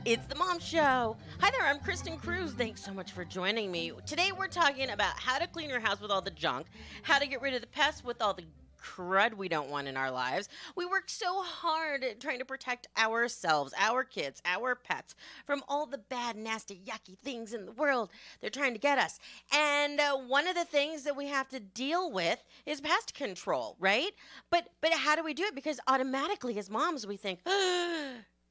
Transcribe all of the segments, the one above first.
It's the Mom Show. Hi there, I'm Kristin Cruz. Thanks so much for joining me. Today we're talking about how to clean your house with all the junk, how to get rid of the pests with all the crud we don't want in our lives. We work so hard at trying to protect ourselves, our kids, our pets from all the bad, nasty, yucky things in the world. They're trying to get us. And one of the things that we have to deal with is pest control, right? But how do we do it? Because automatically as moms we think,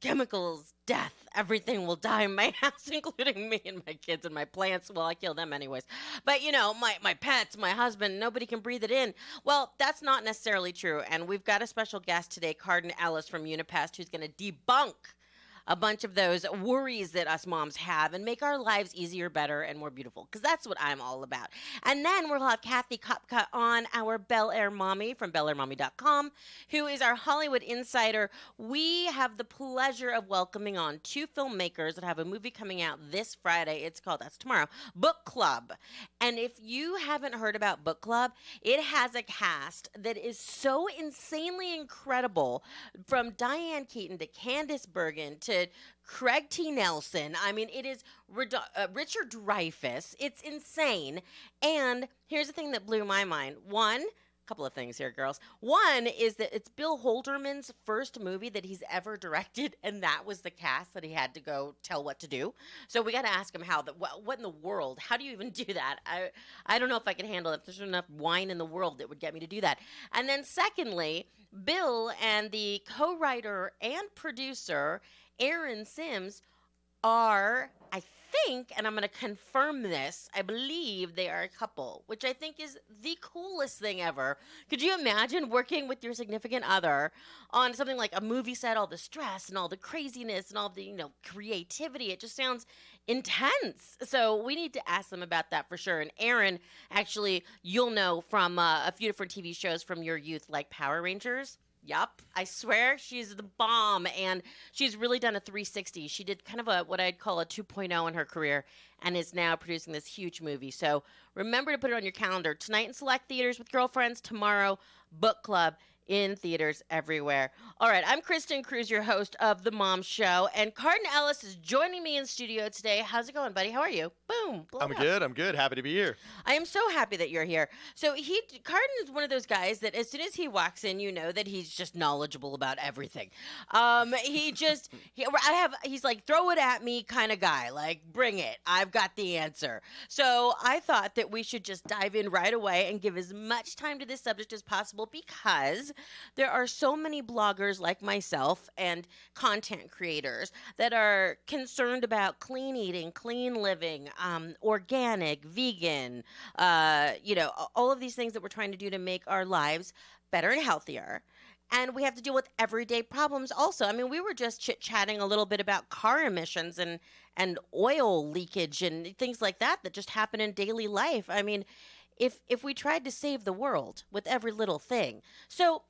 chemicals, death, everything will die in my house, including me and my kids and my plants. Well, I kill them anyways. But, you know, my pets, my husband, nobody can breathe it in. Well, that's not necessarily true. And we've got a special guest today, Cardin Ellis from Unipest, who's going to debunk a bunch of those worries that us moms have and make our lives easier, better, and more beautiful, because that's what I'm all about. And then we'll have Kathy Kopka on, our Bel Air mommy from BelAirMommy.com, who is our Hollywood insider. We have the pleasure of welcoming on two filmmakers that have a movie coming out this Friday. It's called, that's tomorrow, Book Club. And if you haven't heard about Book Club, it has a cast that is so insanely incredible, from Diane Keaton to Candice Bergen to Craig T. Nelson. I mean, it is Richard Dreyfuss. It's insane. And here's the thing that blew my mind. Couple of things here, girls. One is that it's Bill Holderman's first movie that he's ever directed, and that was the cast that he had to go tell what to do. So we got to ask him what in the world? How do you even do that? I don't know if I can handle it. If there's enough wine in the world that would get me to do that. And then secondly, Bill and the co-writer and producer Aaron Sims are, I think, and I'm going to confirm this, I believe they are a couple, which I think is the coolest thing ever. Could you imagine working with your significant other on something like a movie set, all the stress and all the craziness and all the, creativity? It just sounds intense. So we need to ask them about that for sure. And Aaron, actually, you'll know from a few different TV shows from your youth, like Power Rangers. Yup, I swear she's the bomb, and she's really done a 360. She did kind of what I'd call a 2.0 in her career, and is now producing this huge movie. So remember to put it on your calendar. Tonight in select theaters with girlfriends, tomorrow, Book Club in theaters everywhere. All right, I'm Kristin Cruz, your host of The Mom Show, and Cardin Ellis is joining me in studio today. How's it going, buddy? How are you? Boom. I'm good. Happy to be here. I am so happy that you're here. So Cardin is one of those guys that as soon as he walks in, you know that he's just knowledgeable about everything. He's like, throw it at me kind of guy. Like, bring it. I've got the answer. So I thought that we should just dive in right away and give as much time to this subject as possible, because there are so many bloggers like myself and content creators that are concerned about clean eating, clean living, organic, vegan, all of these things that we're trying to do to make our lives better and healthier. And we have to deal with everyday problems also. I mean, we were just chit-chatting a little bit about car emissions and oil leakage and things like that just happen in daily life. I mean, if we tried to save the world with every little thing. So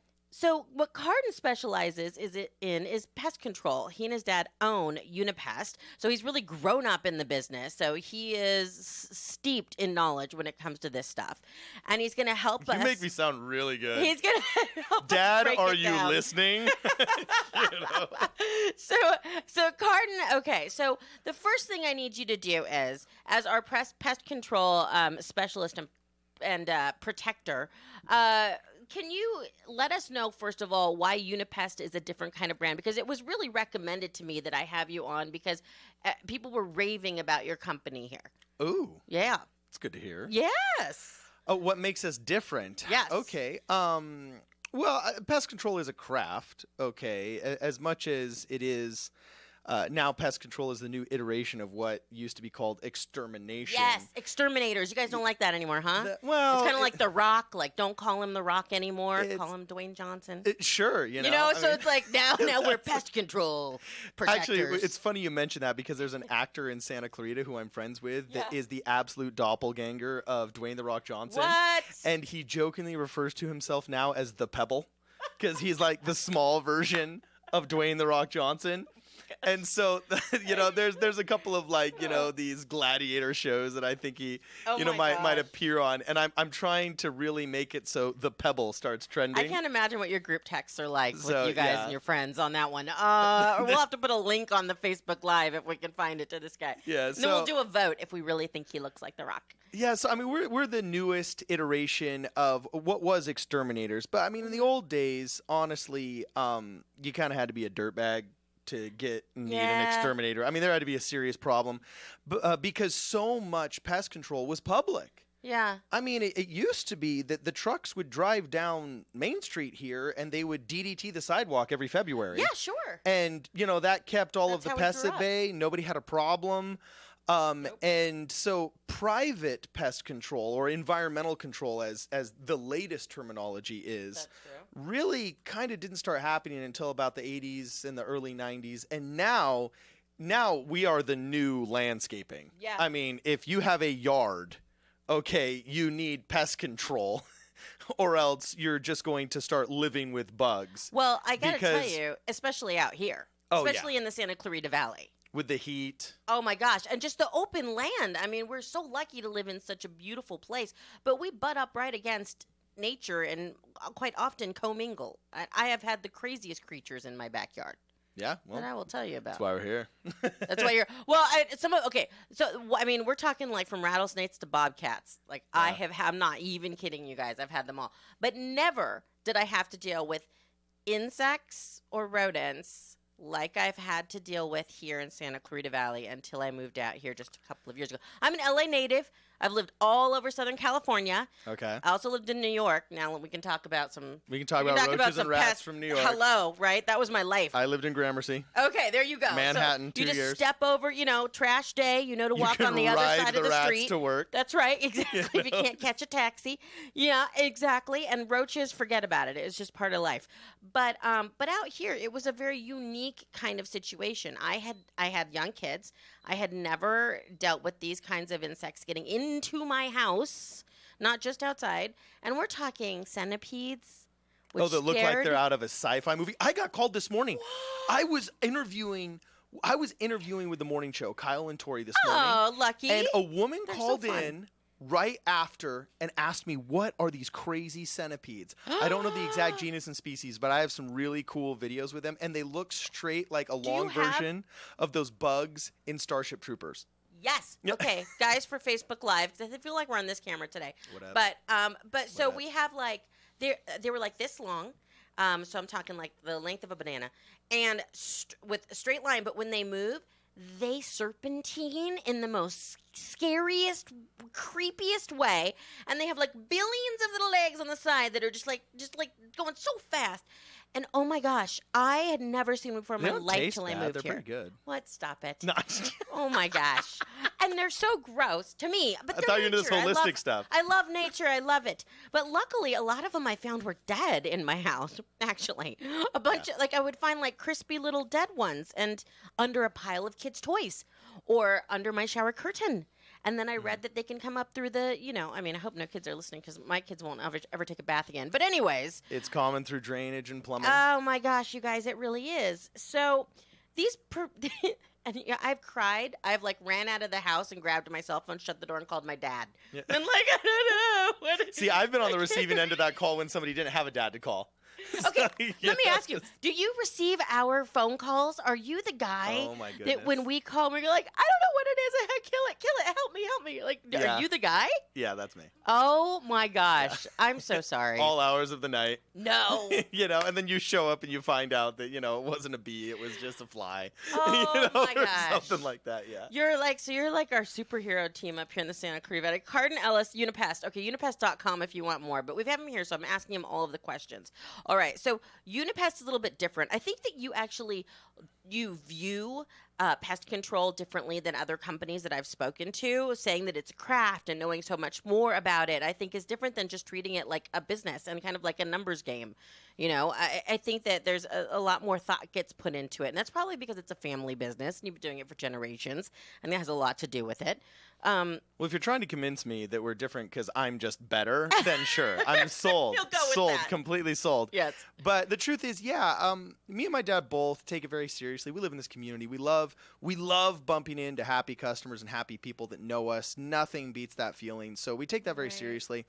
what Cardin specializes is pest control. He and his dad own Unipest, so he's really grown up in the business. So he is steeped in knowledge when it comes to this stuff, and he's going to help us. You make me sound really good. He's going to help Dad, us break are it you down. listening? So Cardin, okay, so the first thing I need you to do is, as our pest control specialist and protector, can you let us know, first of all, why Unipest is a different kind of brand? Because it was really recommended to me that I have you on, because people were raving about your company here. Ooh. Yeah. It's good to hear. Yes. Oh, what makes us different? Yes. Okay. Well, pest control is a craft, okay, as much as it is. Now pest control is the new iteration of what used to be called extermination. Yes, exterminators. You guys don't like that anymore, huh? It's kind of like The Rock. Like, don't call him The Rock anymore. Call him Dwayne Johnson. Sure, It's like now we're pest control protectors. Actually, it's funny you mention that, because there's an actor in Santa Clarita who I'm friends with that is the absolute doppelganger of Dwayne The Rock Johnson. What? And he jokingly refers to himself now as the Pebble, because he's like the small version of Dwayne The Rock Johnson. And so, there's a couple of these gladiator shows that I think he, might appear on. And I'm trying to really make it so the Pebble starts trending. I can't imagine what your group texts are like with you guys and your friends on that one. Or we'll have to put a link on the Facebook Live if we can find it to this guy. Yeah. And then we'll do a vote if we really think he looks like The Rock. Yeah, so I mean, we're the newest iteration of what was Exterminators, but I mean, in the old days, honestly, you kind of had to be a dirtbag to need an exterminator. I mean, there had to be a serious problem, because so much pest control was public. Yeah. I mean, it used to be that the trucks would drive down Main Street here and they would DDT the sidewalk every February. Yeah, sure. And that kept all That's of the how we pests grew at up. bay. Nobody had a problem. Nope. And so private pest control or environmental control, as the latest terminology is, That's true. really kind of didn't start happening until about the 80s and the early 90s. And now we are the new landscaping. Yeah. I mean, if you have a yard, okay, you need pest control. Or else you're just going to start living with bugs. Well, I got to tell you, especially out here, especially in the Santa Clarita Valley. With the heat. Oh, my gosh. And just the open land. I mean, we're so lucky to live in such a beautiful place. But we butt up right against nature and quite often commingle. I have had the craziest creatures in my backyard. Yeah, well, that I will tell you about. That's why we're here. That's why you're. Well, okay. So I mean, we're talking like from rattlesnakes to bobcats. Like yeah. I'm not even kidding you guys. I've had them all, but never did I have to deal with insects or rodents like I've had to deal with here in Santa Clarita Valley until I moved out here just a couple of years ago. I'm an LA native. I've lived all over Southern California. Okay. I also lived in New York. Now we can talk about some. We can talk about roaches and rats from New York. Hello, right? That was my life. I lived in Gramercy. Okay, there you go. Manhattan, so 2 years. You just step over, trash day, to walk on the other side of the street. To work. That's right, exactly. If you can't catch a taxi. Yeah, exactly. And roaches, forget about it. It's just part of life. But out here, it was a very unique kind of situation. I had young kids. I had never dealt with these kinds of insects getting into my house, not just outside. And we're talking centipedes. That look like they're out of a sci-fi movie. I got called this morning. What? I was interviewing with the morning show, Kyle and Tori, this morning. Oh, lucky. And a woman called in right after and asked me, what are these crazy centipedes? I don't know the exact genus and species, but I have some really cool videos with them, and they look straight like a long version of those bugs in Starship Troopers. Yes. Yep. Okay, guys, for Facebook Live, because I feel like we're on this camera today. But so we have they were like this long, so I'm talking like the length of a banana, and with a straight line. But when they move, they serpentine in the most scariest, creepiest way, and they have like billions of little legs on the side that are just like going so fast. And oh my gosh, I had never seen them before in my life till I moved They're here. Pretty good. What? Stop it. No. Oh my gosh. And they're so gross to me. But I thought you were into this holistic stuff. I love nature. I love it. But luckily, a lot of them I found were dead in my house, actually. A bunch of, I would find crispy little dead ones and under a pile of kids' toys or under my shower curtain. And then I read that they can come up through the, I hope no kids are listening because my kids won't ever take a bath again. But anyways. It's common through drainage and plumbing. Oh, my gosh, you guys, it really is. So these, and I've cried. I've ran out of the house and grabbed my cell phone, shut the door, and called my dad. Yeah. And I don't know. See, I've been on the receiving end of that call when somebody didn't have a dad to call. Okay, let me ask you. Do you receive our phone calls? Are you the guy that when we call, we're like, I don't know what it is. Kill it. Help me. Are you the guy? Yeah, that's me. Oh, my gosh. Yeah. I'm so sorry. All hours of the night. No. And then you show up and you find out that, it wasn't a bee. It was just a fly. Oh, my or gosh. something like that, yeah. You're like our superhero team up here in the Santa Clarita Valley. Cardin Ellis, Unipest. Okay, unipest.com if you want more. But we have him here, so I'm asking him all of the questions. All right, so Unipest is a little bit different. I think that you view pest control differently than other companies that I've spoken to, saying that it's a craft and knowing so much more about it, I think is different than just treating it like a business and kind of like a numbers game. I think that there's a lot more thought gets put into it, and that's probably because it's a family business and you've been doing it for generations, and that has a lot to do with it. Well, if you're trying to convince me that we're different because I'm just better, then sure. I'm sold. You'll go with that. Completely sold. Yes. But the truth is, me and my dad both take it very seriously. seriously. We live in this community. We love bumping into happy customers and happy people that know us. Nothing beats that feeling. So we take that very seriously.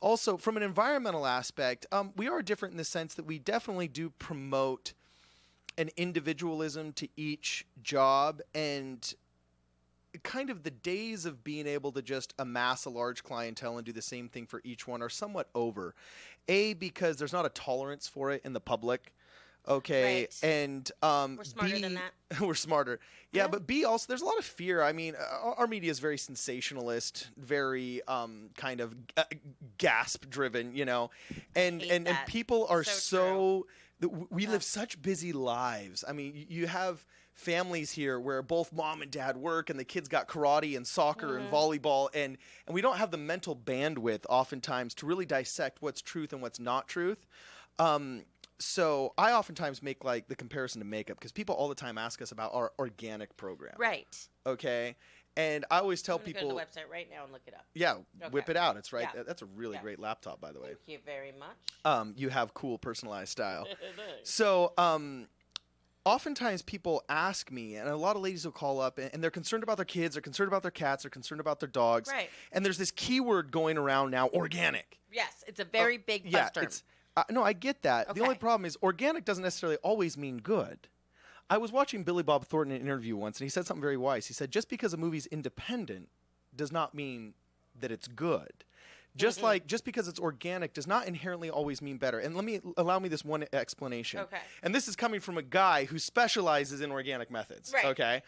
Also, from an environmental aspect, we are different in the sense that we definitely do promote an individualism to each job, and kind of the days of being able to just amass a large clientele and do the same thing for each one are somewhat over. A, because there's not a tolerance for it in the public. Okay. Right. And We're smarter B, than that. we're smarter. Yeah, but B, also, there's a lot of fear. I mean, our media is very sensationalist, very kind of gasp-driven, you know. And people are so we live such busy lives. I mean, you have families here where both mom and dad work, and the kids got karate and soccer and volleyball, and we don't have the mental bandwidth oftentimes to really dissect what's truth and what's not truth. So I oftentimes make like the comparison to makeup, because people all the time ask us about our organic program. Right. Okay. And I always tell people, go to the website right now and look it up. Yeah, whip it out. It's right. Yeah. That's a really great laptop, by the way. Thank you very much. You have cool personalized style. So, oftentimes people ask me, and a lot of ladies will call up, and they're concerned about their kids, they're concerned about their cats, they're concerned about their dogs. Right. And there's this keyword going around now, organic. Yes, it's a very big buzz term. No, I get that. Okay. The only problem is organic doesn't necessarily always mean good. I was watching Billy Bob Thornton in an interview once, and he said something very wise. He said, just because a movie's independent does not mean that it's good. Just because it's organic does not inherently always mean better. And allow me this one explanation. Okay. And this is coming from a guy who specializes in organic methods. Right. Okay.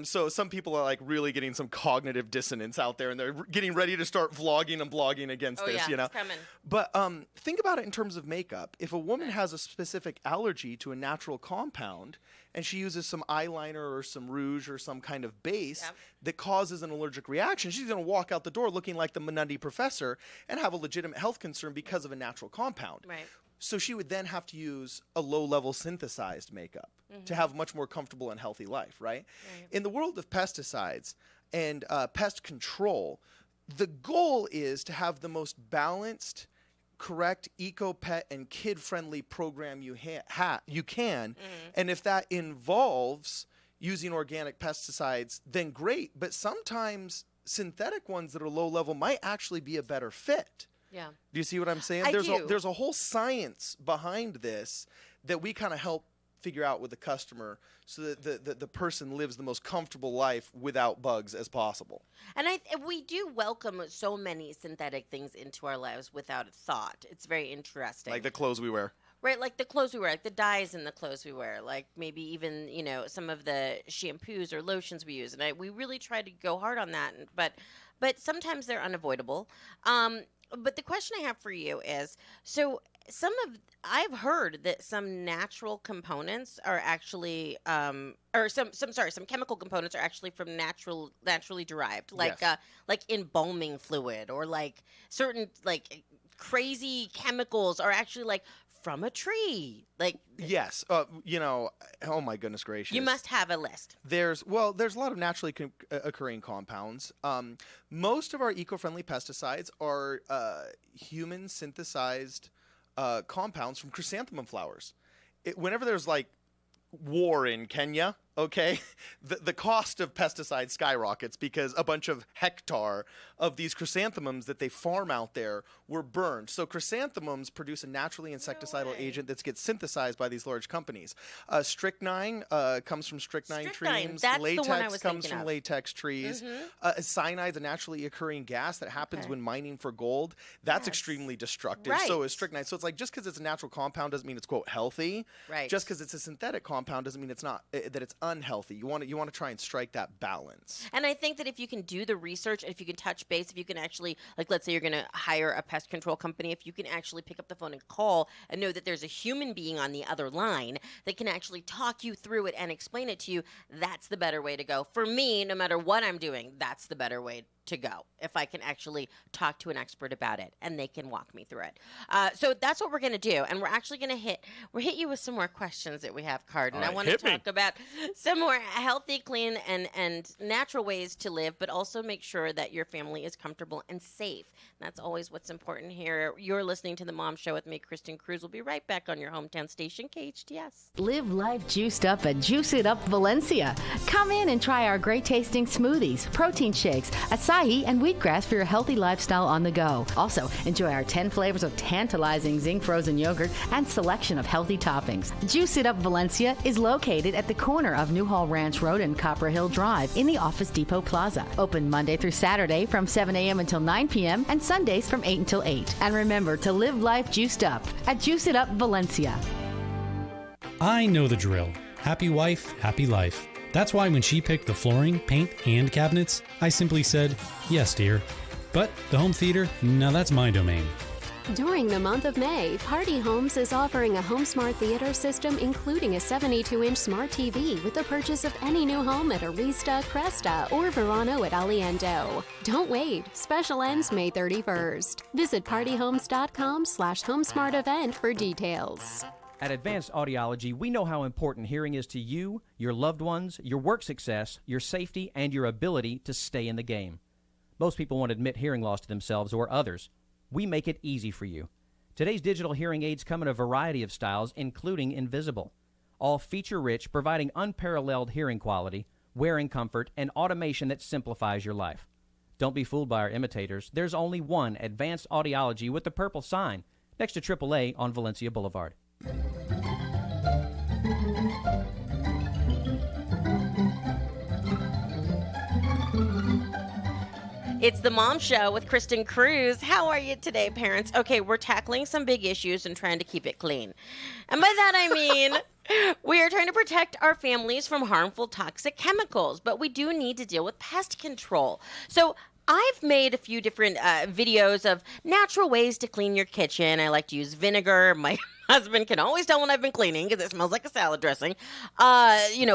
So some people are like really getting some cognitive dissonance out there, and they're getting ready to start vlogging and blogging against this, you know. It's coming. But think about it in terms of makeup. If a woman has a specific allergy to a natural compound, and she uses some eyeliner or some rouge or some kind of base that causes an allergic reaction, she's going to walk out the door looking like the Menundy professor and have a legitimate health concern because of a natural compound. Right. So she would then have to use a low-level synthesized makeup to have a much more comfortable and healthy life, right? In the world of pesticides and pest control, the goal is to have the most balanced, correct eco-pet and kid-friendly program you can. And if that involves using organic pesticides, then great. But sometimes synthetic ones that are low-level might actually be a better fit. Yeah. Do you see what I'm saying? I There's do. there's a whole science behind this that we kind of help figure out with the customer, so that the person lives the most comfortable life without bugs as possible. And we do welcome so many synthetic things into our lives without a thought. It's very interesting. Like the clothes we wear. Right, like the clothes we wear, like the dyes in the clothes we wear, like maybe even, you know, some of the shampoos or lotions we use. And we really try to go hard on that, but sometimes they're unavoidable. But the question I have for you is, so I've heard that some natural components are actually, some chemical components are actually from naturally derived, like like embalming fluid, or like certain like crazy chemicals are actually like from a tree. Like, yes, you know, oh my goodness gracious. You must have a list. There's a lot of naturally occurring compounds. Most of our eco-friendly pesticides are human synthesized compounds from chrysanthemum flowers. Whenever there's like war in Kenya, okay, the cost of pesticides skyrockets because a bunch of hectare of these chrysanthemums that they farm out there were burned. So chrysanthemums produce a naturally insecticidal agent that gets synthesized by these large companies. Strychnine comes from strychnine trees. That's latex the one I was comes thinking from of. Latex trees. Cyanide, a naturally occurring gas that happens when mining for gold. That's extremely destructive. Right. So is strychnine. So it's like, just because it's a natural compound doesn't mean it's, quote, healthy. Right. Just because it's a synthetic compound doesn't mean it's not that it's unhealthy. You want to try and strike that balance. And I think that if you can do the research, if you can touch base, if you can actually, like, let's say you're going to hire a pest control company, if you can actually pick up the phone and call and know that there's a human being on the other line that can actually talk you through it and explain it to you, that's the better way to go. For me, no matter what I'm doing, that's the better way to go if I can actually talk to an expert about it and they can walk me through it. So that's what we're going to do. And we're actually going to hit you with some more questions that we have, Card. And I want to talk about some more healthy, clean, and natural ways to live, but also make sure that your family is comfortable and safe. That's always what's important here. You're listening to The Mom Show with me, Kristin Cruz. We'll be right back on your hometown station, KHTS. Live life juiced up at Juice It Up Valencia. Come in and try our great tasting smoothies, protein shakes, acai, and wheatgrass for your healthy lifestyle on the go. Also, enjoy our 10 flavors of tantalizing zinc frozen yogurt and selection of healthy toppings. Juice It Up Valencia is located at the corner of Newhall Ranch Road and Copper Hill Drive in the Office Depot Plaza. Open Monday through Saturday from 7 a.m. until 9 p.m. and Sundays from 8 until 8. And remember to live life juiced up at Juice It Up Valencia. I know the drill. Happy wife, happy life. That's why when she picked the flooring, paint, and cabinets, I simply said, yes, dear. But the home theater, now that's my domain. During the month of May, Party Homes is offering a home smart theater system including a 72-inch smart TV with the purchase of any new home at Arista, Cresta, or Verano at Aliendo. Don't wait. Special ends May 31st. Visit partyhomes.com/homesmart event for details. At Advanced Audiology, we know how important hearing is to you, your loved ones, your work success, your safety, and your ability to stay in the game. Most people won't admit hearing loss to themselves or others. We make it easy for you. Today's digital hearing aids come in a variety of styles, including invisible. All feature-rich, providing unparalleled hearing quality, wearing comfort, and automation that simplifies your life. Don't be fooled by our imitators. There's only one Advanced Audiology with the purple sign next to AAA on Valencia Boulevard. It's The Mom Show with Kristin Cruz. How are you today, parents? Okay, we're tackling some big issues and trying to keep it clean. And by that I mean we are trying to protect our families from harmful toxic chemicals, but we do need to deal with pest control. So I've made a few different videos of natural ways to clean your kitchen. I like to use vinegar. My husband can always tell when I've been cleaning because it smells like a salad dressing.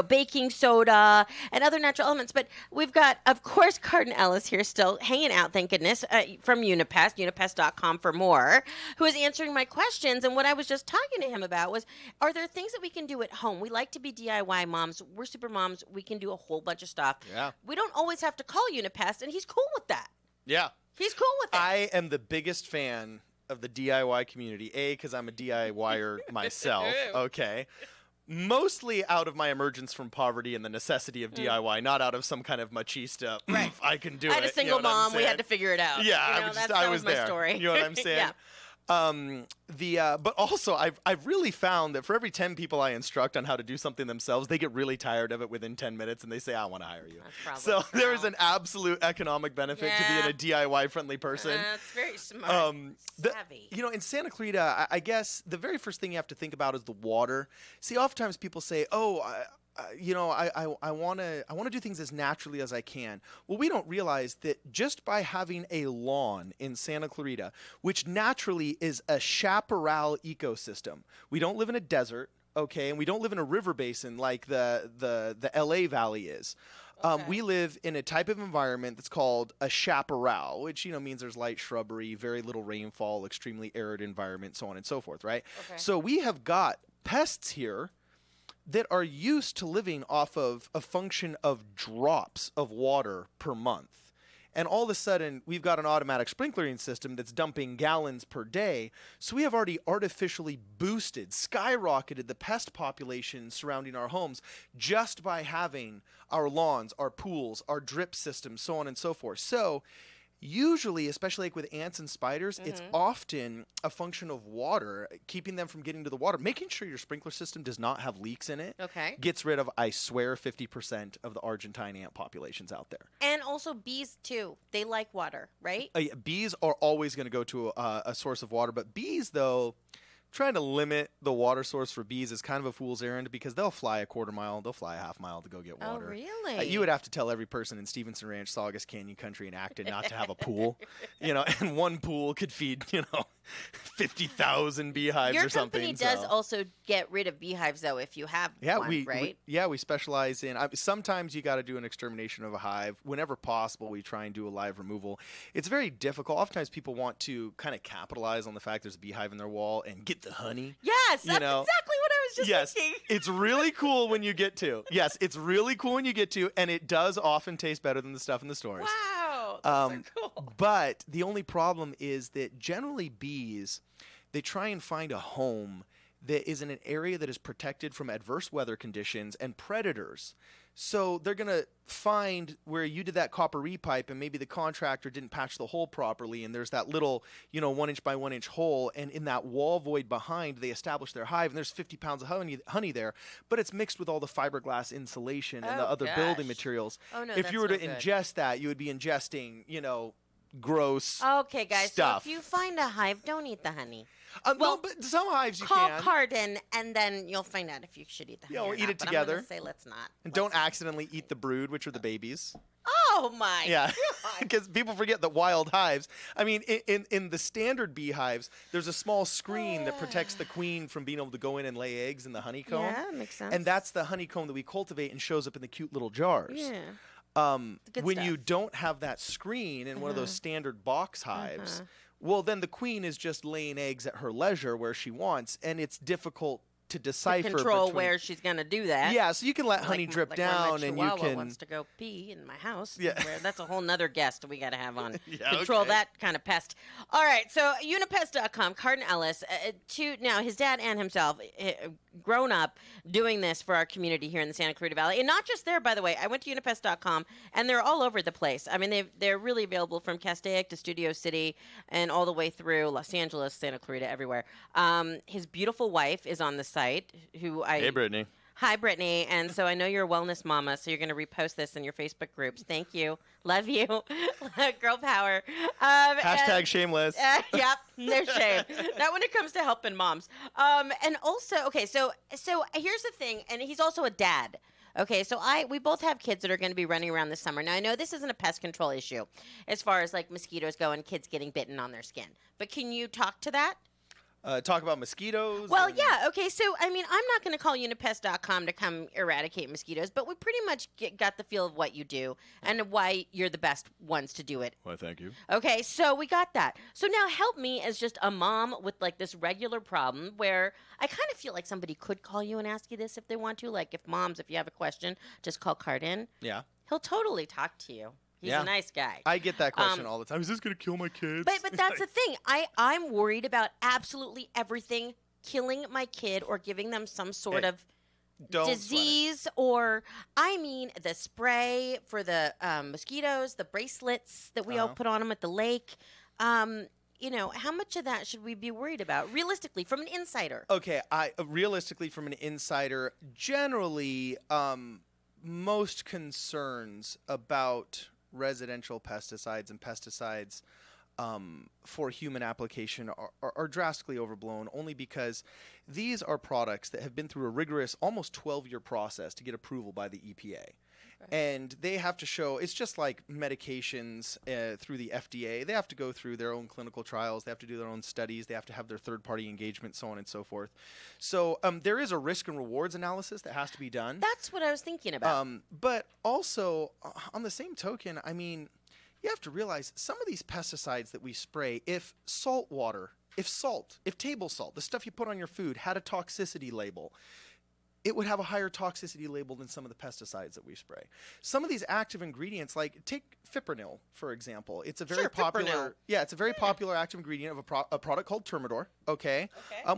Baking soda and other natural elements. But we've got, of course, Cardin Ellis here still hanging out, thank goodness, from Unipest, unipest.com for more, who is answering my questions. And what I was just talking to him about was, are there things that we can do at home? We like to be DIY moms. We're super moms. We can do a whole bunch of stuff. Yeah. We don't always have to call Unipest, and he's cool with that. Yeah. He's cool with it. I am the biggest fan of the DIY community, because I'm a DIYer myself, okay? Mostly out of my emergence from poverty and the necessity of DIY, not out of some kind of machista, right. I can do it. I had a single mom, we had to figure it out. Yeah, I was there. My story. You know what I'm saying? Yeah. But also I've really found that for every 10 people I instruct on how to do something themselves, they get really tired of it within 10 minutes and they say, I want to hire you. So there's an absolute economic benefit to being a DIY friendly person. That's very smart. Savvy. In Santa Clarita, I guess the very first thing you have to think about is the water. See, oftentimes people say, I want to do things as naturally as I can. Well, we don't realize that just by having a lawn in Santa Clarita, which naturally is a chaparral ecosystem, we don't live in a desert, okay, and we don't live in a river basin like the LA Valley is. We live in a type of environment that's called a chaparral, which means there's light shrubbery, very little rainfall, extremely arid environment, so on and so forth, right? Okay. So we have got pests here that are used to living off of a function of drops of water per month. And all of a sudden, we've got an automatic sprinkling system that's dumping gallons per day. So we have already artificially boosted, skyrocketed the pest population surrounding our homes just by having our lawns, our pools, our drip systems, so on and so forth. So usually, especially like with ants and spiders, it's often a function of water, keeping them from getting to the water, making sure your sprinkler system does not have leaks in it. Okay. Gets rid of, I swear, 50% of the Argentine ant populations out there. And also bees, too. They like water, right? Bees are always going to go to a source of water. But bees, though, trying to limit the water source for bees is kind of a fool's errand because they'll fly a quarter mile, they'll fly a half mile to go get water. Oh, really? You would have to tell every person in Stevenson Ranch, Saugus Canyon Country, and Acton not to have a pool, and one pool could feed, 50,000 beehives Your or something. company does also get rid of beehives, though, if you have one, right? We specialize in. Sometimes you got to do an extermination of a hive. Whenever possible, we try and do a live removal. It's very difficult. Oftentimes, people want to kind of capitalize on the fact there's a beehive in their wall and get the honey. Yes, that's exactly what I was just thinking. It's really cool when you get to. Yes, it's really cool when you get to, and it does often taste better than the stuff in the stores. Wow, that's so cool. But the only problem is that generally bees, they try and find a home that is in an area that is protected from adverse weather conditions and predators. So they're going to find where you did that copper pipe and maybe the contractor didn't patch the hole properly, and there's that little, 1 inch by 1 inch hole, and in that wall void behind, they establish their hive, and there's 50 pounds of honey there, but it's mixed with all the fiberglass insulation and the other building materials. Oh, no, if you were to ingest that, you would be ingesting, gross Okay, guys, stuff. so if you find a hive, don't eat the honey. No, but some hives you call can. Cardin, and then you'll find out if you should eat the honey or or eat not, it but together. I'm going to say let's not. And don't accidentally eat the brood, which are the babies. Oh, my Yeah, God. because people forget that wild hives. I mean, in the standard beehives, there's a small screen that protects the queen from being able to go in and lay eggs in the honeycomb. Yeah, makes sense. And that's the honeycomb that we cultivate and shows up in the cute little jars. Yeah. When stuff. you don't have that screen in one of those standard box hives, well, then the queen is just laying eggs at her leisure where she wants, and it's difficult to decipher. Control where she's going to do that. Yeah, so you can let honey drip down, and you can. Wants to go pee in my house. Yeah. That's a whole nother guest we got to have on. Yeah, Control okay. that kind of pest. All right, so Unipest.com, Cardin Ellis, now his dad and himself, grown up doing this for our community here in the Santa Clarita Valley, and not just there, by the way. I went to Unipest.com, and they're all over the place. I mean, they're really available from Castaic to Studio City and all the way through Los Angeles, Santa Clarita, everywhere. His beautiful wife is on the site. Hey, Brittany. Hi, Brittany. And so I know you're a wellness mama, so you're going to repost this in your Facebook groups. Thank you. Love you. Girl power. Hashtag shameless. Yep, no shame. Not when it comes to helping moms. And also, okay, so here's the thing, and he's also a dad. Okay, so we both have kids that are going to be running around this summer. Now, I know this isn't a pest control issue as far as like mosquitoes go and kids getting bitten on their skin. But can you talk to that? Talk about mosquitoes. Well, yeah. Okay. So, I mean, I'm not going to call Unipest.com to come eradicate mosquitoes, but we pretty much got the feel of what you do and why you're the best ones to do it. Why, thank you. Okay. So we got that. So now help me as just a mom with like this regular problem where I kind of feel like somebody could call you and ask you this if they want to. Like if you have a question, just call Cardin. Yeah. He'll totally talk to you. He's a nice guy. I get that question all the time. Is this going to kill my kids? But that's the thing. I'm worried about absolutely everything killing my kid or giving them some sort of disease or, the spray for the mosquitoes, the bracelets that we all put on them at the lake. How much of that should we be worried about realistically from an insider? Okay, realistically from an insider, generally, most concerns about residential pesticides and pesticides for human application are drastically overblown, only because these are products that have been through a rigorous, almost 12-year process to get approval by the EPA. And they have to show, it's just like medications through the FDA. They have to go through their own clinical trials. They have to do their own studies. They have to have their third-party engagement, so on and so forth. So there is a risk and rewards analysis that has to be done. That's what I was thinking about. But also, on the same token, you have to realize some of these pesticides that we spray, if table salt, the stuff you put on your food, had a toxicity label, it would have a higher toxicity label than some of the pesticides that we spray. Some of these active ingredients, like take fipronil, for example. It's a very popular, popular active ingredient of a product called Termidor,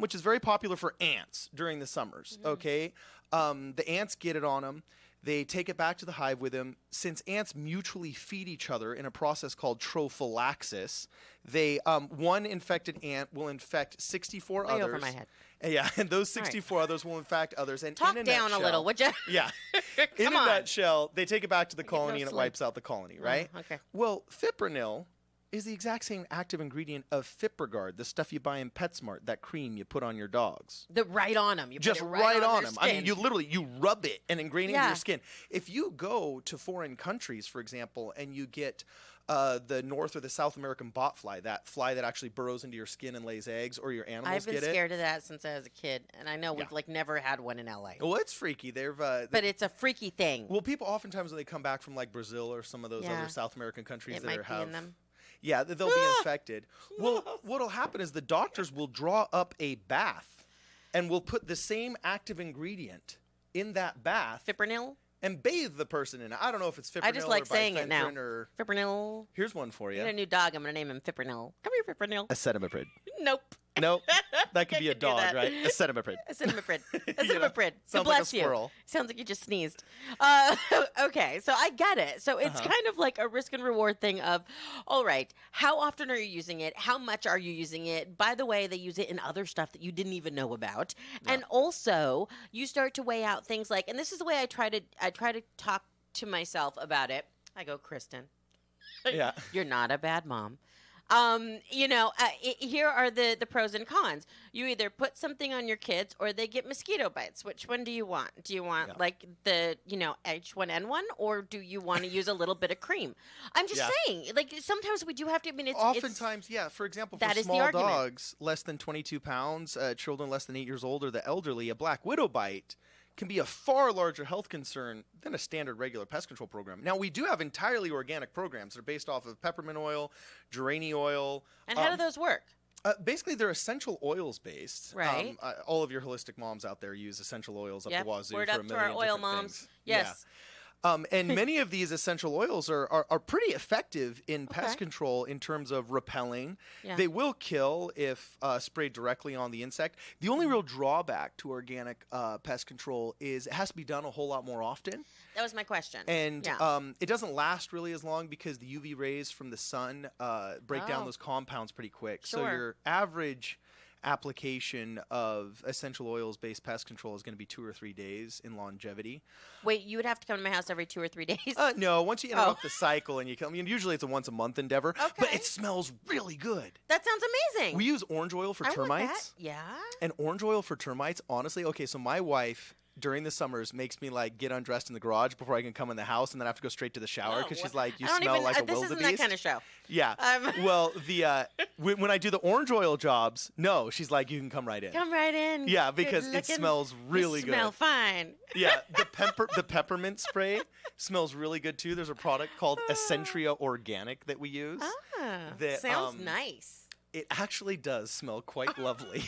which is very popular for ants during the summers, okay? The ants get it on them. They take it back to the hive with them. Since ants mutually feed each other in a process called trophallaxis, one infected ant will infect 64 others. Way over my head. Yeah, and those 64 others will infect others. And talk down a little, would you? Yeah. In a nutshell, they take it back to the colony and it wipes out the colony, right? Okay. Well, fipronil is the exact same active ingredient of Fiprogard, the stuff you buy in PetSmart, that cream you put on your dogs. Right on them. Just right on them. I mean, you rub it and ingrain it into your skin. If you go to foreign countries, for example, and you get the North or the South American botfly, that fly that actually burrows into your skin and lays eggs, or your animals I've been get it. scared of that since I was a kid, and I know we've never had one in LA. Well, it's freaky. But it's a freaky thing. Well, people oftentimes when they come back from like Brazil or some of those other South American countries it that might have be in them. Yeah, they'll be infected. Well, what'll happen is the doctors will draw up a bath and will put the same active ingredient in that bath. Fipronil? And bathe the person in it. I don't know if it's fipronil I just like or saying it now. or... Fipronil. Here's one for you. I got a new dog. I'm going to name him Fipronil. Come here, Fipronil. Acetaminoprid. Nope. Nope. That could be a could do dog, that. right? Acetaminoprid. Acetaminoprid. Acetaminoprid. Sounds Bless like a squirrel. you. Sounds like you just sneezed. Okay, so I get it. So it's kind of like a risk and reward thing of, all right, how often are you using it? How much are you using it? By the way, they use it in other stuff that you didn't even know about. Yeah. And also, you start to weigh out things like, and this is the way I try to talk to myself about it. I go, Kristin, you're not a bad mom. Here are the pros and cons. You either put something on your kids or they get mosquito bites. Which one do you want? Do you want like the, H1N1, or do you want to use a little bit of cream? I'm just saying, like sometimes we do have to, oftentimes, for example, for small dogs, less than 22 pounds, children less than 8 years old, or the elderly, a black widow bite can be a far larger health concern than a standard regular pest control program. Now, we do have entirely organic programs that are based off of peppermint oil, geranium oil. And how do those work? Basically, they're essential oils based. Right. All of your holistic moms out there use essential oils up the wazoo Word for up a to million our oil different moms. things. Yes. And many of these essential oils are pretty effective in pest control in terms of repelling. Yeah. They will kill if sprayed directly on the insect. The only real drawback to organic pest control is it has to be done a whole lot more often. That was my question. And it doesn't last really as long because the UV rays from the sun break down those compounds pretty quick. Sure. So your average application of essential oils based pest control is going to be 2 or 3 days in longevity. Wait, you would have to come to my house every 2 or 3 days? No, once you interrupt the cycle and you come, usually it's a once a month endeavor, okay. But it smells really good. That sounds amazing. We use orange oil for termites. Want that. Yeah. And orange oil for termites, honestly, okay, so my wife during the summers makes me like get undressed in the garage before I can come in the house, and then I have to go straight to the shower because she's like, you smell like a wildebeest. This isn't that kind of show. Yeah. Well, when I do the orange oil jobs, no, she's like, you can come right in. Come right in. Yeah, because it smells really good. Smell fine. Yeah, the peppermint spray smells really good too. There's a product called Essentria Organic that we use. That sounds nice. It actually does smell quite lovely.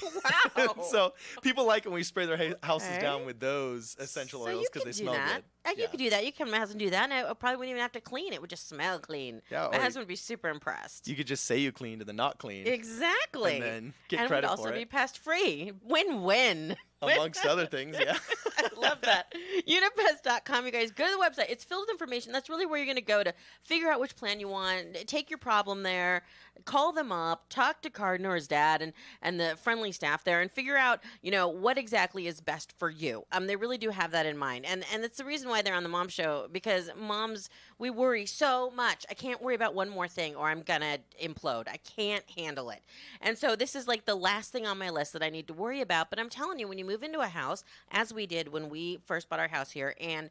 Wow. So people like when we spray their houses down with those essential oils because they smell good. You could do that. You could come to my house and do that, and I probably wouldn't even have to clean it. It would just smell clean. Yeah, my husband would be super impressed. You could just say you cleaned and then not clean. Exactly. And then get credit for it. And would also be pest-free. Win-win. Amongst other things, yeah. I love that. Unipest.com, you guys. Go to the website. It's filled with information. That's really where you're going to go to figure out which plan you want. Take your problem there. Call them up. Talk to Cardin or his dad and the friendly staff there and figure out, what exactly is best for you. They really do have that in mind. And it's the reason why they're on the Mom Show, because moms, we worry so much. I can't worry about one more thing or I'm going to implode. I can't handle it. And so this is like the last thing on my list that I need to worry about. But I'm telling you, when you move into a house, as we did when we first bought our house here, and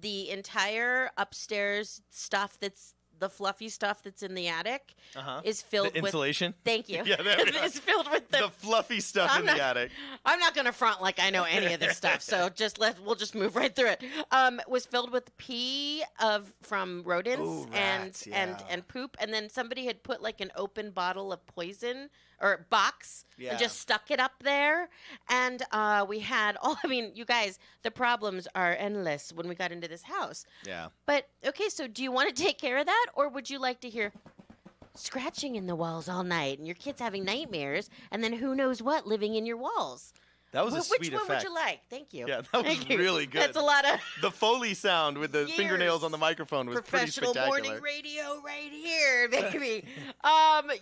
the entire upstairs stuff that's the fluffy stuff that's in the attic is filled with insulation. Thank you. Yeah, it's filled with the fluffy stuff in the attic. I'm not going to front like I know any of this stuff, so we'll just move right through it. Was filled with pee from rodents and poop, and then somebody had put like an open bottle of poison or box and just stuck it up there, and we had you guys, the problems are endless when we got into this house. Yeah. But okay, so do you want to take care of that, or would you like to hear scratching in the walls all night and your kids having nightmares and then who knows what living in your walls? That was a sweet effect. Which one would you like? Thank you. Yeah, that was really good. That's a lot of the Foley sound with the fingernails on the microphone was pretty spectacular. Professional morning radio right here, baby. But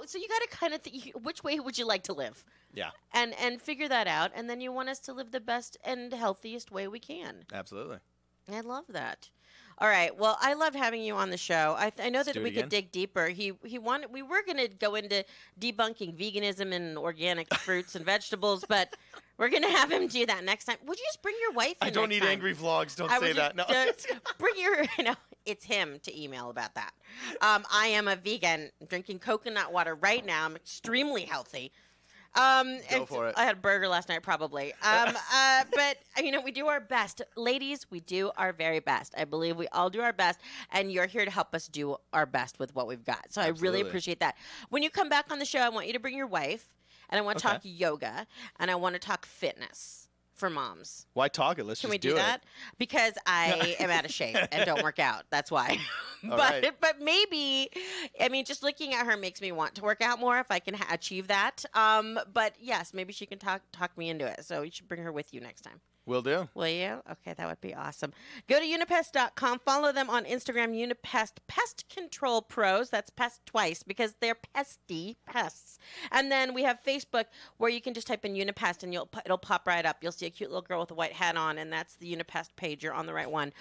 so you got to kind of think, which way would you like to live? Yeah. And figure that out, and then you want us to live the best and healthiest way we can. Absolutely. I love that. All right. Well, I love having you on the show. I know that we could dig deeper. We were going to go into debunking veganism and organic fruits and vegetables, but we're going to have him do that next time. Would you just bring your wife in I don't next need time? angry vlogs. Don't say that. No. Bring your, it's him to email about that. I am a vegan. I'm drinking coconut water right now. I'm extremely healthy. Go for it. I had a burger last night, probably. But, we do our best. Ladies, we do our very best. I believe we all do our best, and you're here to help us do our best with what we've got. So I really appreciate that. When you come back on the show, I want you to bring your wife, and I want to talk yoga, and I want to talk fitness for moms. Why talk it? Let's Can just we do that? Because I am out of shape and don't work out. That's why. But maybe, just looking at her makes me want to work out more if I can achieve that. But yes, maybe she can talk me into it. So you should bring her with you next time. Will do. Will you? Okay, that would be awesome. Go to unipest.com. Follow them on Instagram, Unipest Pest Control Pros. That's pest twice because they're pesty pests. And then we have Facebook where you can just type in Unipest and it'll pop right up. You'll see a cute little girl with a white hat on, and that's the Unipest page. You're on the right one.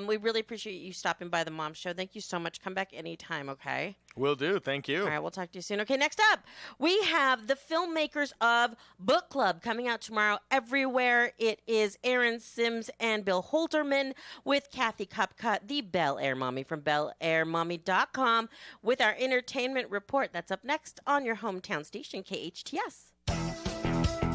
We really appreciate you stopping by the Mom Show. Thank you so much. Come back anytime, okay? Will do. Thank you. All right, we'll talk to you soon. Okay, next up, we have the filmmakers of Book Club coming out tomorrow everywhere. It is Aaron Sims and Bill Holterman with Kathy Kopcut, the Bel Air Mommy from BelAirMommy.com with our entertainment report. That's up next on your hometown station, KHTS.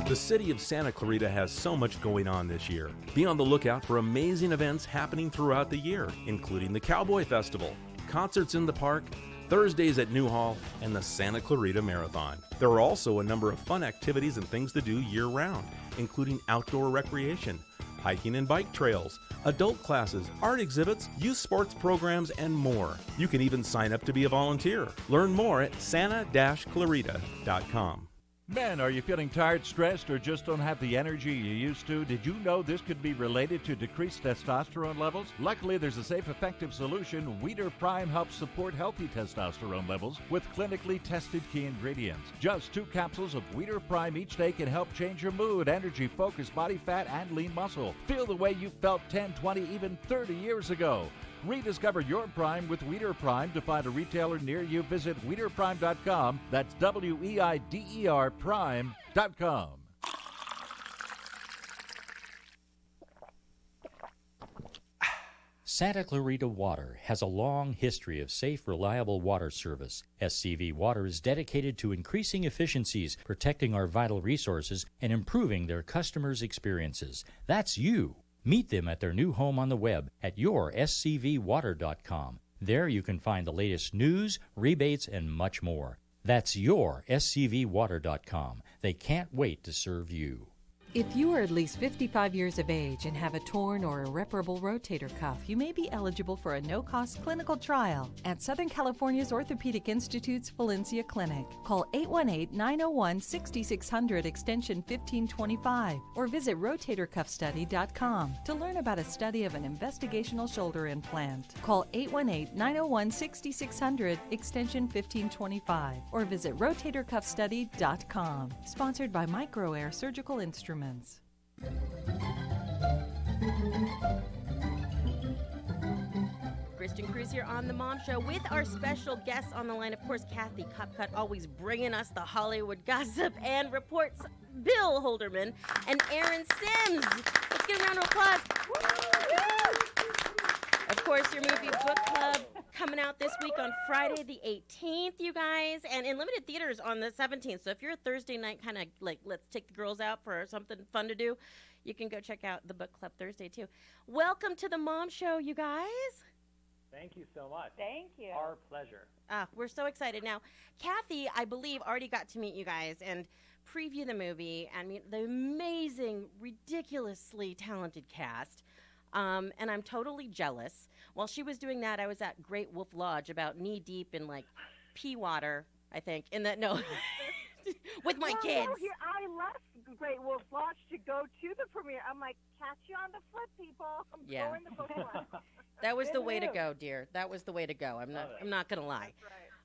The city of Santa Clarita has so much going on this year. Be on the lookout for amazing events happening throughout the year, including the Cowboy Festival, concerts in the park, Thursdays at New Hall, and the Santa Clarita Marathon. There are also a number of fun activities and things to do year-round, including outdoor recreation, hiking and bike trails, adult classes, art exhibits, youth sports programs, and more. You can even sign up to be a volunteer. Learn more at santa-clarita.com. Men, are you feeling tired, stressed, or just don't have the energy you used to? Did you know this could be related to decreased testosterone levels? Luckily, there's a safe, effective solution. Weeder Prime helps support healthy testosterone levels with clinically tested key ingredients. Just 2 capsules of Weeder Prime each day can help change your mood, energy, focus, body fat, and lean muscle. Feel the way you felt 10, 20, even 30 years ago. Rediscover your Prime with Weeder Prime. To find a retailer near you, visit WeederPrime.com. That's WEIDER Prime.com. Santa Clarita Water has a long history of safe, reliable water service. SCV Water is dedicated to increasing efficiencies, protecting our vital resources, and improving their customers' experiences. That's you. Meet them at their new home on the web at yourscvwater.com. There you can find the latest news, rebates, and much more. That's yourscvwater.com. They can't wait to serve you. If you are at least 55 years of age and have a torn or irreparable rotator cuff, you may be eligible for a no-cost clinical trial at Southern California's Orthopedic Institute's Valencia Clinic. Call 818-901-6600 extension 1525 or visit rotatorcuffstudy.com to learn about a study of an investigational shoulder implant. Call 818-901-6600 extension 1525 or visit rotatorcuffstudy.com. Sponsored by Microair Surgical Instruments. Kristin Cruz here on The Mom Show with our special guests on the line. Of course, Kathy Kopcut, always bringing us the Hollywood gossip and reports. Bill Holderman and Aaron Sims. Let's give a round of applause. Of course, your movie Book Club coming out this week on Friday the 18th, you guys, and in limited theaters on the 17th. So if you're a Thursday night kind of like, let's take the girls out for something fun to do, you can go check out the Book Club Thursday, too. Welcome to the Mom Show, you guys. Thank you so much. Thank you. Our pleasure. We're so excited. Now, Kathy, I believe, already got to meet you guys and preview the movie and meet the amazing, ridiculously talented cast. And I'm totally jealous. While she was doing that, I was at Great Wolf Lodge about knee deep in like pea water, I think. With my kids. No, I left Great Wolf Lodge to go to the premiere. I'm like, catch you on the flip, people. I'm going to Book Club. That was the way to go, dear. That was the way to go. I'm not gonna lie.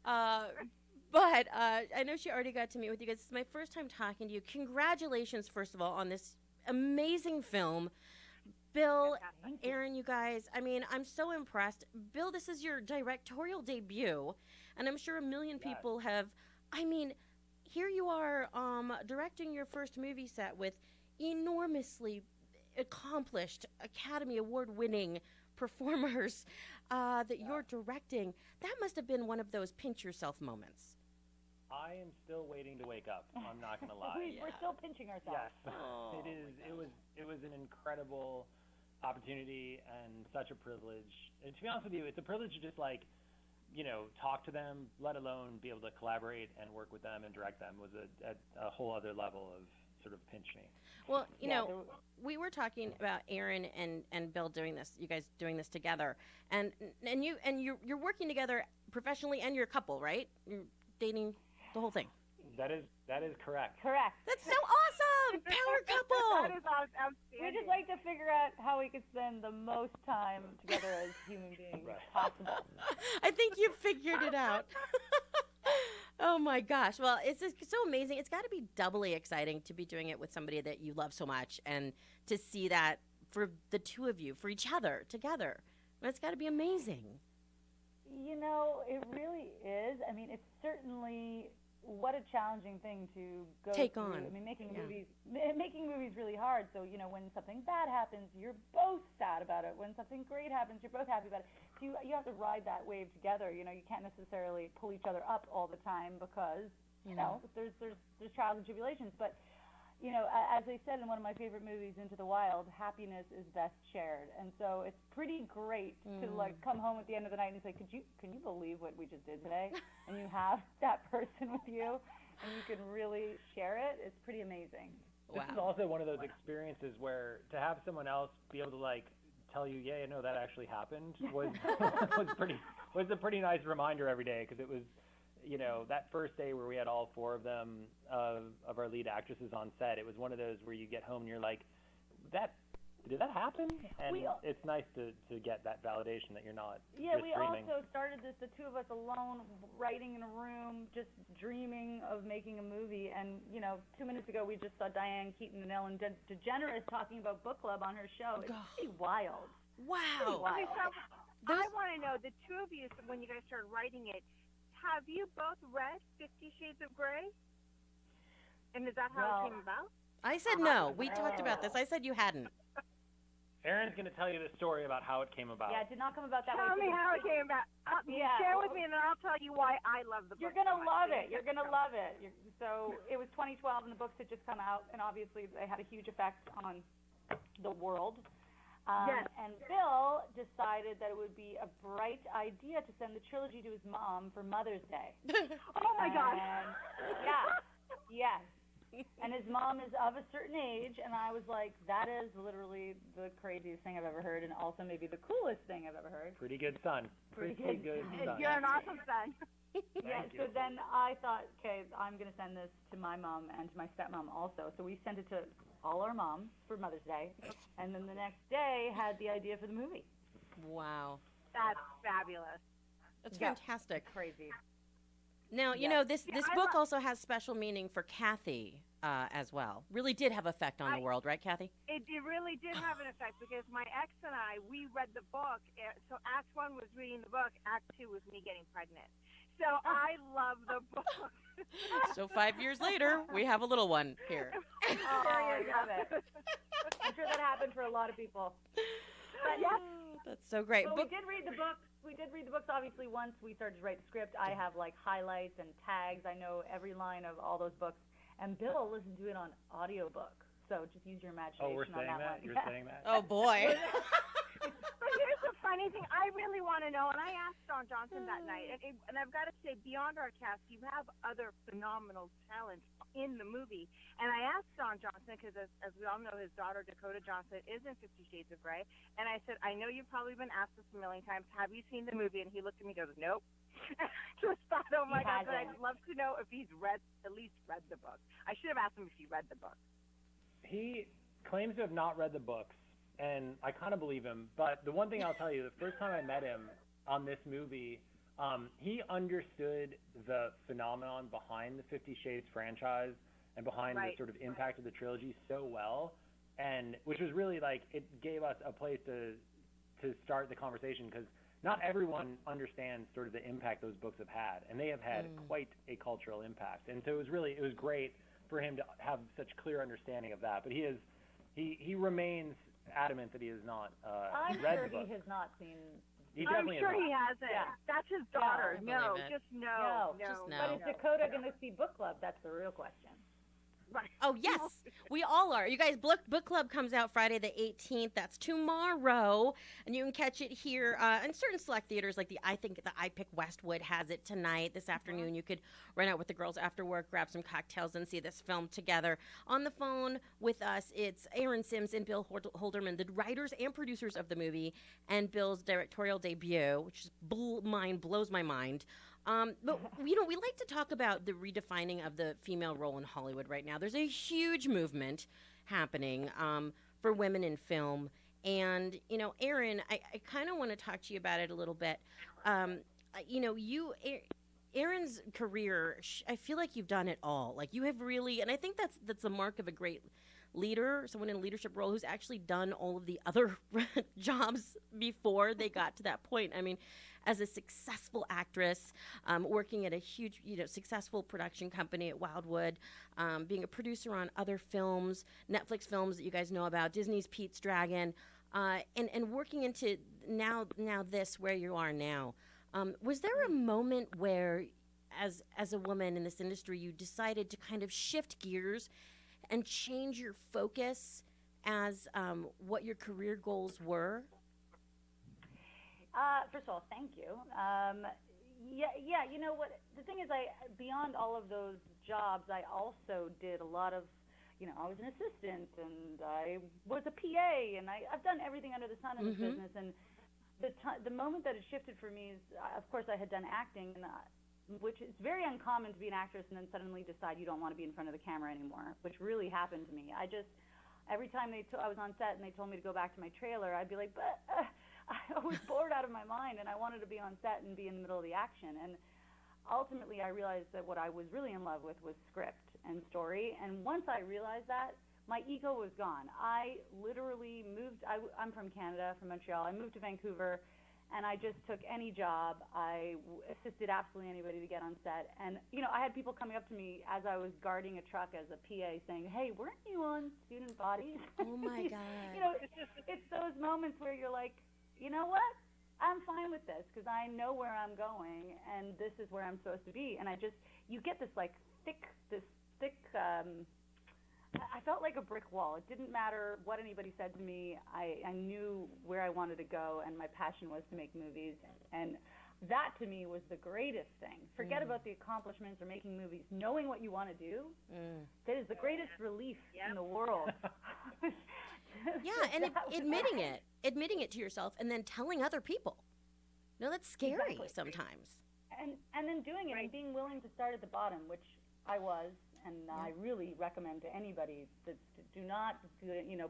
That's right. But I know she already got to meet with you guys. This is my first time talking to you. Congratulations, first of all, on this amazing film. Bill, Aaron, you guys, I mean, I'm so impressed. Bill, this is your directorial debut, and I'm sure a million people have. I mean, here you are directing your first movie set with enormously accomplished, Academy Award-winning performers that you're directing. That must have been one of those pinch yourself moments. I am still waiting to wake up. I'm not going to lie. We're still pinching ourselves. Yes. Oh, It was an incredible opportunity and such a privilege. And to be honest with you, it's a privilege to just talk to them, let alone be able to collaborate and work with them and direct them was a whole other level of sort of pinch me. Well, we were talking about Aaron and Bill doing this. You guys doing this together, and you're working together professionally, and you're a couple, right? You're dating the whole thing. That is correct. Correct. That's so awesome! Power couple. That is outstanding. We just like to figure out how we could spend the most time together as human beings possible. I think you figured it out. Oh my gosh. Well, it's just so amazing. It's got to be doubly exciting to be doing it with somebody that you love so much and to see that for the two of you, for each other, together. It's got to be amazing. It really is. I mean, it's certainly what a challenging thing to go take through. on. I mean, making movies really hard. So, when something bad happens, you're both sad about it. When something great happens, you're both happy about it. So you have to ride that wave together. You can't necessarily pull each other up all the time because, there's trials and tribulations. But, as they said in one of my favorite movies, Into the Wild, happiness is best shared. And so it's pretty great to come home at the end of the night and say, can you believe what we just did today? And you have that person with you and you can really share it. It's pretty amazing. This is also one of those experiences where to have someone else be able to tell you, yeah, no, that actually happened was a pretty nice reminder every day, because it was, that first day where we had all four of them of our lead actresses on set. It was one of those where you get home and you're like, did that happen? And it's nice to get that validation that you're not just we dreaming. Also started this, the two of us alone, writing in a room, just dreaming of making a movie. And, 2 minutes ago, we just saw Diane Keaton and Ellen DeGeneres talking about book club on her show. It's pretty wild. Wow. Okay, so I want to know, the two of you, when you guys started writing it, have you both read 50 Shades of Grey? And is that how it came about? I said no. We talked about this. I said you hadn't. Aaron's going to tell you the story about how it came about. Yeah, it did not come about that way. Tell me how it came about. Share with me, and then I'll tell you why I love the book. You're going to love it. You're going to love it. So it was 2012, and the books had just come out, and obviously they had a huge effect on the world. Yes. And Bill decided that it would be a bright idea to send the trilogy to his mom for Mother's Day. Oh, my gosh. Yes. And his mom is of a certain age, and I was like, that is literally the craziest thing I've ever heard, and also maybe the coolest thing I've ever heard. Pretty good son. Pretty good son. You're an awesome son. So then I thought, okay, I'm going to send this to my mom and to my stepmom also. So we sent it to all our moms for Mother's Day, and then the next day had the idea for the movie. Wow. That's fabulous. That's fantastic. Crazy. Now, this book also has special meaning for Kathy as well. Really did have effect on the world, right, Kathy? It really did have an effect, because my ex and I, we read the book. So Act 1 was reading the book. Act 2 was me getting pregnant. So I love the book. So 5 years later, we have a little one here. I love it. I'm sure that happened for a lot of people. But that's so great. But we did read the books. We did read the books, obviously, once we started to write the script. I have, highlights and tags. I know every line of all those books. And Bill listened to it on audiobook. So just use your imagination on that one. Oh, we're saying that? You're saying that? Oh, boy. But here's the funny thing. I really want to know, and I asked Don Johnson that night, and I've got to say, beyond our cast, you have other phenomenal talent in the movie. And I asked Don Johnson, because as we all know, his daughter, Dakota Johnson, is in 50 Shades of Grey. And I said, I know you've probably been asked this a million times. Have you seen the movie? And he looked at me and goes, nope. Just thought, oh, my God, but I'd love to know if he's at least read the book. I should have asked him if he read the book. He claims to have not read the books, and I kind of believe him. But the one thing I'll tell you, the first time I met him on this movie, he understood the phenomenon behind the 50 Shades franchise and behind the sort of impact of the trilogy so well, and which was really it gave us a place to start the conversation, because not everyone understands sort of the impact those books have had, and they have had quite a cultural impact. And so it was great for him to have such clear understanding of that. But he he remains adamant that he has not I'm read sure the book. he has not seen. He I'm definitely sure has not. he hasn't. Yeah. That's his daughter. I No, believe it. just no. Just no. But is Dakota going to see book club? That's the real question. Right. Oh, yes, we all are. You guys, book club comes out Friday the 18th. That's tomorrow. And you can catch it here in certain select theaters, like I think the iPick Westwood has it tonight, this afternoon. You could run out with the girls after work, grab some cocktails, and see this film together. On the phone with us, it's Aaron Sims and Bill Holderman, the writers and producers of the movie, and Bill's directorial debut, which is blows my mind. But, we like to talk about the redefining of the female role in Hollywood right now. There's a huge movement happening for women in film. And, Aaron, I kind of want to talk to you about it a little bit. Aaron's career, I feel like you've done it all. Like, you have really, and I think that's a mark of a great leader, someone in a leadership role who's actually done all of the other jobs before they got to that point. I mean, as a successful actress, working at a huge, successful production company at Wildwood, being a producer on other films, Netflix films that you guys know about, Disney's Pete's Dragon, and working into now this, where you are now. Was there a moment where, as a woman in this industry, you decided to kind of shift gears and change your focus as what your career goals were? First of all, thank you. Yeah. You know what? The thing is, beyond all of those jobs, I also did a lot of, I was an assistant and I was a PA, and I've done everything under the sun in this business. And the moment that it shifted for me is, of course, I had done acting, and which is very uncommon to be an actress and then suddenly decide you don't want to be in front of the camera anymore, which really happened to me. Every time I was on set and they told me to go back to my trailer, I'd be like, but I was bored out of my mind, and I wanted to be on set and be in the middle of the action. And ultimately, I realized that what I was really in love with was script and story. And once I realized that, my ego was gone. I literally moved. I'm from Canada, from Montreal. I moved to Vancouver, and I just took any job. I assisted absolutely anybody to get on set. And, I had people coming up to me as I was guarding a truck as a PA saying, hey, weren't you on Student Bodies? Oh, my God. It's those moments where you're like, you know what? I'm fine with this because I know where I'm going, and this is where I'm supposed to be. And you get this thick. I felt like a brick wall. It didn't matter what anybody said to me. I knew where I wanted to go, and my passion was to make movies. And that, to me, was the greatest thing. Forget about the accomplishments or making movies. Knowing what you want to do, that is the greatest relief in the world. Yeah, and admitting it to yourself, and then telling other people. No, that's scary sometimes. And then doing it and being willing to start at the bottom, which I was, and I really recommend to anybody that do not,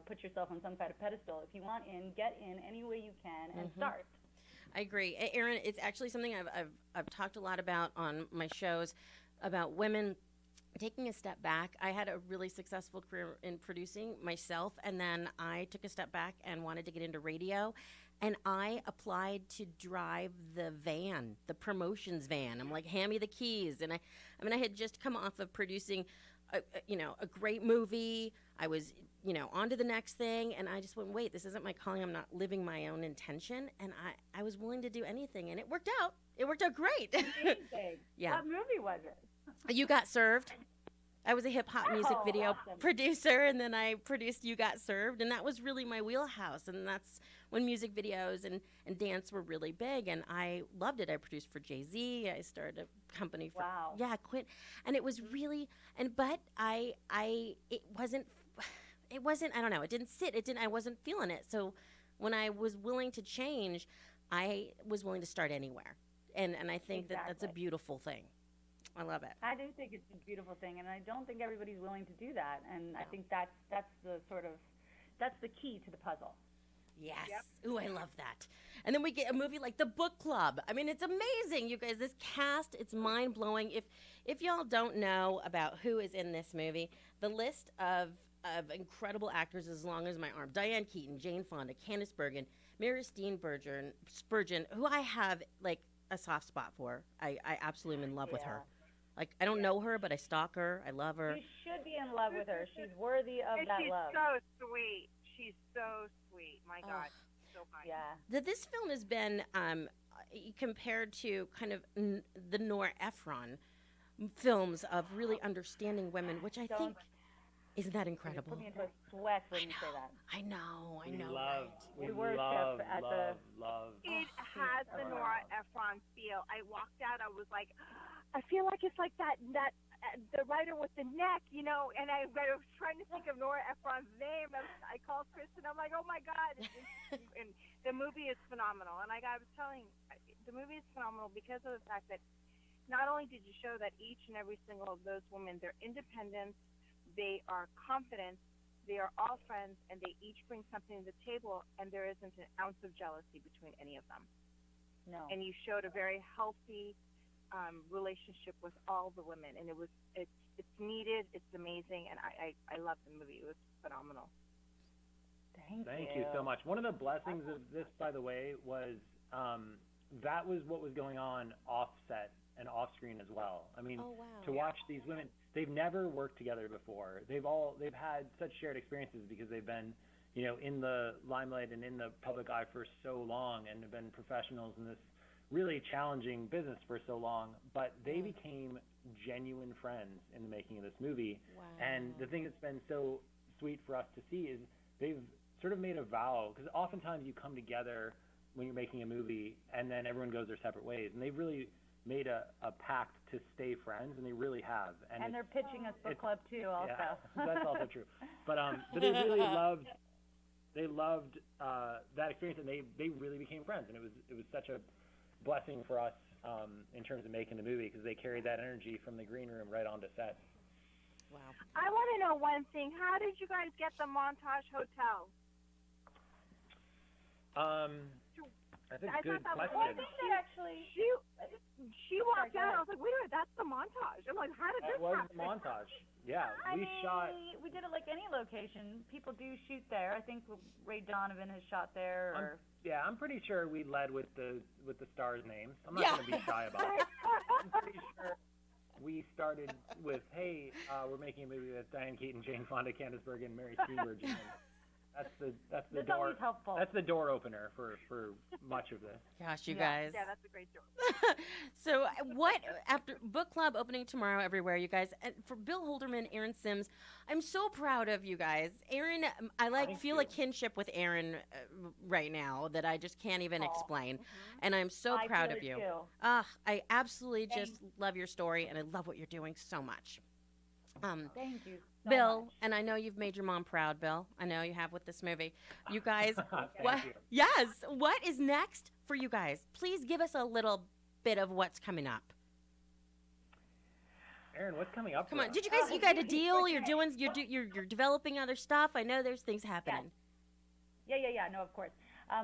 put yourself on some kind of pedestal. If you want in, get in any way you can and start. I agree, Aaron. It's actually something I've talked a lot about on my shows about women taking a step back. I had a really successful career in producing myself, and then I took a step back and wanted to get into radio, and I applied to drive the van, the promotions van. I'm like, hand me the keys. And I had just come off of producing a great movie. I was, on to the next thing, and I just went, wait, this isn't my calling. I'm not living my own intention, and I was willing to do anything, and it worked out. It worked out great. Yeah. What movie was it? You Got Served. I was a hip-hop music video producer, and then I produced You Got Served, and that was really my wheelhouse, and that's when music videos and dance were really big, and I loved it. I produced for Jay-Z. I started a company for Quint, and it was really but it wasn't I don't know, it didn't sit, I wasn't feeling it. So when I was willing to change, I was willing to start anywhere, and I think that's a beautiful thing. I love it. I do think it's a beautiful thing, and I don't think everybody's willing to do that. And I think that's the key to the puzzle. Yes. Yep. Ooh, I love that. And then we get a movie like The Book Club. I mean, it's amazing, you guys. This cast, it's mind-blowing. If y'all don't know about who is in this movie, the list of incredible actors is as long as my arm. Diane Keaton, Jane Fonda, Candice Bergen, Mary Spurgeon, who I have, a soft spot for. I absolutely am in love with her. Like, I don't know her, but I stalk her. I love her. You should be in love with her. She's worthy of And that she's love. so sweet. She's so sweet. My God. So fine. Yeah. This film has been compared to kind of the Nora Ephron films of really understanding women, which I think isn't that incredible. You put me into a sweat when you say that. I know. We We love, love. It has the Nora Ephron feel. I walked out. I was like, I feel like it's like that the writer with the neck, you know. And I was trying to think of Nora Ephron's name. I called Kristin. I'm like, oh my God. And the movie is phenomenal. And like I was telling, the movie is phenomenal because of the fact that not only did you show that each and every single of those women, they're independent, they are confident, they are all friends, and they each bring something to the table, and there isn't an ounce of jealousy between any of them. No. And you showed a very healthy relationship with all the women, and it's needed, it's amazing, and I love the movie. It was phenomenal. Thank you so much. One of the blessings of this, by the way, was that was what was going on offset and off screen as well. I mean, to watch these women, they've never worked together before. They've had such shared experiences because they've been, you know, in the limelight and in the public eye for so long, and have been professionals in this really challenging business for so long. But they became genuine friends in the making of this movie. Wow. And the thing that's been so sweet for us to see is they've sort of made a vow, because oftentimes you come together when you're making a movie and then everyone goes their separate ways, and they've really made a pact to stay friends, and they really have. And they're pitching us book club too, also. Yeah, that's also true. But they really loved that experience, and they really became friends, and it was such a blessing for us in terms of making the movie, because they carried that energy from the green room right onto set. Wow. I want to know one thing. How did you guys get the Montage Hotel? That's a I good thought that question. was actually she walked out. I was like, wait a minute, that's the Montage. I'm like, how did That this was happen? the Montage. Yeah, We shot. did it like any location. People do shoot there. I think Ray Donovan has shot there. Or I'm pretty sure we led with the stars' names. I'm not going to be shy about it. I'm pretty sure we started with, hey, we're making a movie with Diane Keaton, Jane Fonda, Candice Bergen, Mary Steenburgen. That's the door. Always helpful. That's the door opener for much of this. Gosh, you guys. Yeah, that's a great door. So what, after book club opening tomorrow everywhere, you guys, and for Bill Holderman, Aaron Sims, I'm so proud of you guys. Aaron, I feel a kinship with Aaron right now that I just can't even explain. And I'm so proud of you. I absolutely just love your story, and I love what you're doing so much. Thank you so Bill, much. and I know you've made your mom proud, Bill. I know you have with this movie. You guys, Thank you. Yes, what is next for you guys? Please give us a little bit of what's coming up. Aaron, what's coming up? Come for on, us? did you guys? You got a deal? You're doing. You're developing other stuff. I know there's things happening. Yeah. No, of course.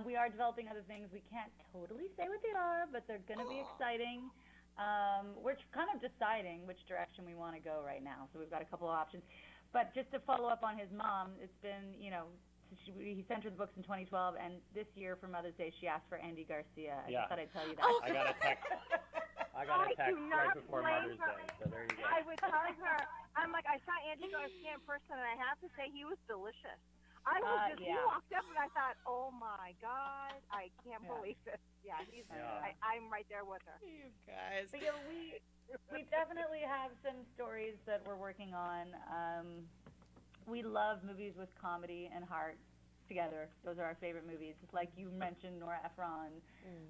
We are developing other things. We can't totally say what they are, but they're going to be exciting. We're kind of deciding which direction we want to go right now. So we've got a couple of options. But just to follow up on his mom, it's been, he sent her the books in 2012, and this year for Mother's Day, she asked for Andy Garcia. I just thought I'd tell you that. I got a text. I got a text right before Mother's Day, so there you go. I was telling her, I'm like, I saw Andy Garcia in person, and I have to say he was delicious. I was he walked up, and I thought, oh my God, I can't believe it. Yeah, I'm right there with her. You guys. But we definitely have some stories that we're working on. We love movies with comedy and heart together. Those are our favorite movies. Just like you mentioned, Nora Ephron,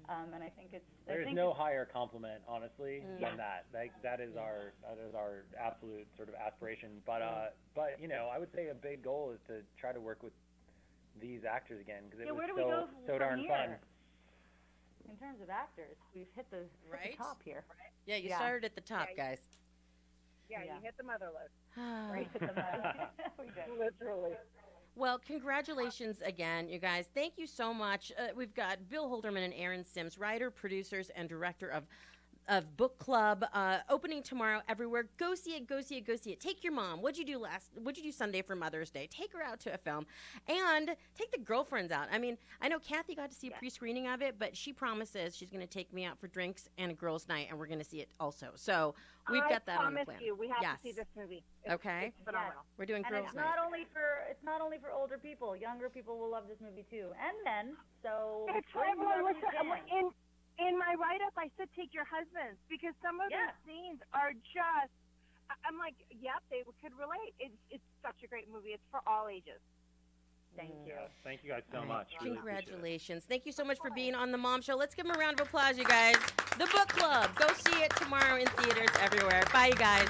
and I think there's no higher compliment, honestly, than that. That is our absolute sort of aspiration. But I would say a big goal is to try to work with these actors again, because it was so darn fun. In terms of actors, we've hit the top here. Yeah, you started at the top, guys. Yeah, you hit the mother list. Right, hit the mother. We did. Literally. Well, congratulations again, you guys. Thank you so much. We've got Bill Holderman and Aaron Sims, writer, producers, and director of of book club opening tomorrow everywhere. Go see it. Go see it. Go see it. Take your mom. What'd you do Sunday for Mother's Day? Take her out to a film, and take the girlfriends out. I mean, I know Kathy got to see a pre-screening of it, but she promises she's going to take me out for drinks and a girls' night, and we're going to see it also. So we've got that on the plan. I promise you, we have to see this movie. Okay. It's phenomenal. We're doing And girls' it's night. not only for older people. Younger people will love this movie too, and men. So It's for bring everyone. whoever you Listen, can. in my write-up, I said take your husbands because some of those scenes are just. I'm like, yep, they could relate. It's such a great movie. It's for all ages. Thank you. Thank you guys so much. Really Congratulations. Thank you so much for being on The Mom Show. Let's give them a round of applause, you guys. The Book Club. Go see it tomorrow in theaters everywhere. Bye, you guys.